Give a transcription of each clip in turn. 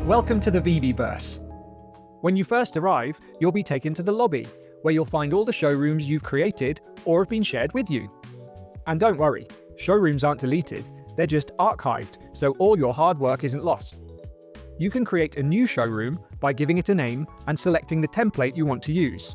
Welcome to the VeVeVerse. When you first arrive, you'll be taken to the lobby, where you'll find all the showrooms you've created or have been shared with you. And don't worry, showrooms aren't deleted, they're just archived, so all your hard work isn't lost. You can create a new showroom by giving it a name and selecting the template you want to use.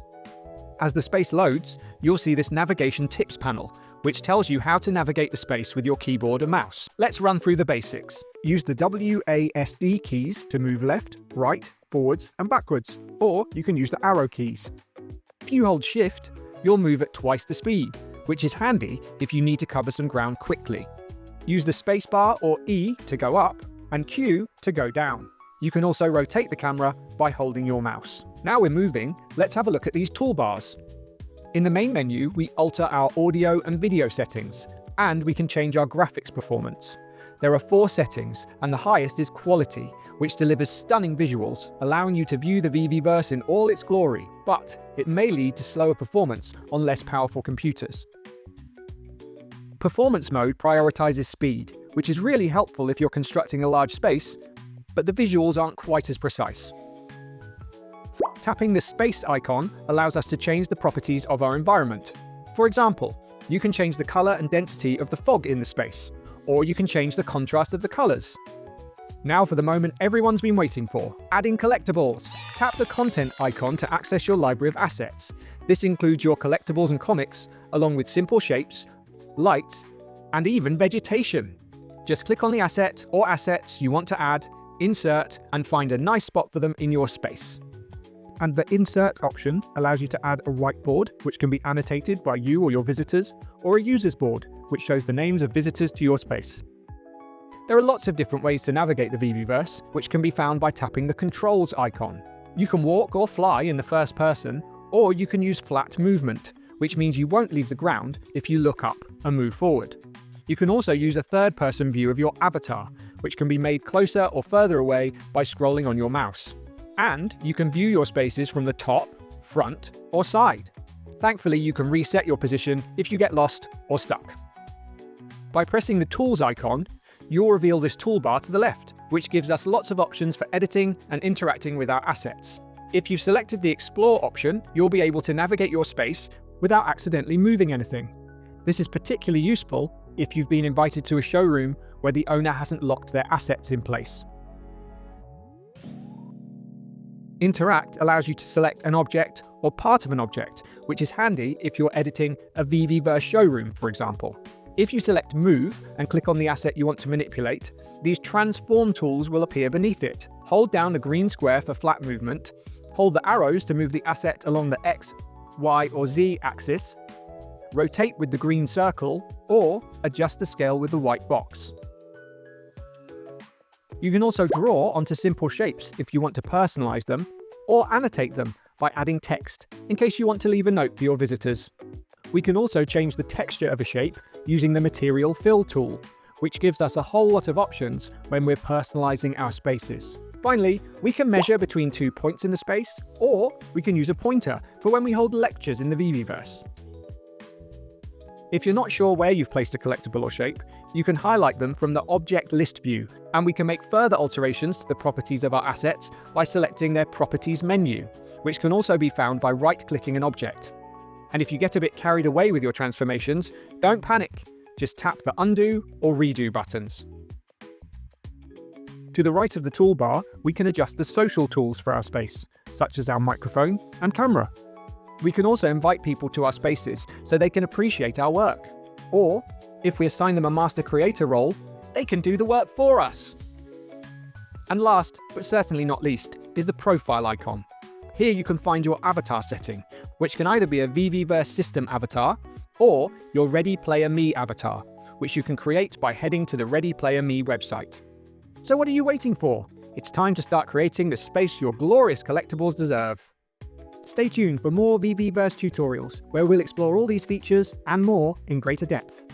As the space loads, you'll see this navigation tips panel, which tells you how to navigate the space with your keyboard and mouse. Let's run through the basics. Use the WASD keys to move left, right, forwards, and backwards, or you can use the arrow keys. If you hold Shift, you'll move at twice the speed, which is handy if you need to cover some ground quickly. Use the spacebar or E to go up, and Q to go down. You can also rotate the camera by holding your mouse. Now we're moving, let's have a look at these toolbars. In the main menu, we alter our audio and video settings, and we can change our graphics performance. There are 4 settings, and the highest is Quality, which delivers stunning visuals, allowing you to view the VeVeVerse in all its glory, but it may lead to slower performance on less powerful computers. Performance mode prioritizes speed, which is really helpful if you're constructing a large space, but the visuals aren't quite as precise. Tapping the space icon allows us to change the properties of our environment. For example, you can change the color and density of the fog in the space, or you can change the contrast of the colors. Now for the moment everyone's been waiting for, adding collectibles. Tap the content icon to access your library of assets. This includes your collectibles and comics, along with simple shapes, lights, and even vegetation. Just click on the asset or assets you want to add, insert, and find a nice spot for them in your space. And the Insert option allows you to add a whiteboard, which can be annotated by you or your visitors, or a user's board, which shows the names of visitors to your space. There are lots of different ways to navigate the VeVeVerse, which can be found by tapping the Controls icon. You can walk or fly in the first person, or you can use flat movement, which means you won't leave the ground if you look up and move forward. You can also use a third-person view of your avatar, which can be made closer or further away by scrolling on your mouse. And you can view your spaces from the top, front, or side. Thankfully, you can reset your position if you get lost or stuck. By pressing the Tools icon, you'll reveal this toolbar to the left, which gives us lots of options for editing and interacting with our assets. If you've selected the Explore option, you'll be able to navigate your space without accidentally moving anything. This is particularly useful if you've been invited to a showroom where the owner hasn't locked their assets in place. Interact allows you to select an object or part of an object, which is handy if you're editing a VeVeVerse showroom, for example. If you select Move and click on the asset you want to manipulate, these transform tools will appear beneath it. Hold down the green square for flat movement, hold the arrows to move the asset along the X, Y, or Z axis, rotate with the green circle, or adjust the scale with the white box. You can also draw onto simple shapes if you want to personalize them, or annotate them by adding text, in case you want to leave a note for your visitors. We can also change the texture of a shape using the Material Fill tool, which gives us a whole lot of options when we're personalizing our spaces. Finally, we can measure between 2 points in the space, or we can use a pointer for when we hold lectures in the VeVeVerse. If you're not sure where you've placed a collectible or shape, you can highlight them from the Object List view, and we can make further alterations to the properties of our assets by selecting their Properties menu, which can also be found by right-clicking an object. And if you get a bit carried away with your transformations, don't panic. Just tap the Undo or Redo buttons. To the right of the toolbar, we can adjust the social tools for our space, such as our microphone and camera. We can also invite people to our spaces so they can appreciate our work. Or, if we assign them a master creator role, they can do the work for us. And last, but certainly not least, is the profile icon. Here you can find your avatar setting, which can either be a VeVeVerse system avatar or your Ready Player Me avatar, which you can create by heading to the Ready Player Me website. So what are you waiting for? It's time to start creating the space your glorious collectibles deserve. Stay tuned for more VeVeVerse tutorials, where we'll explore all these features and more in greater depth.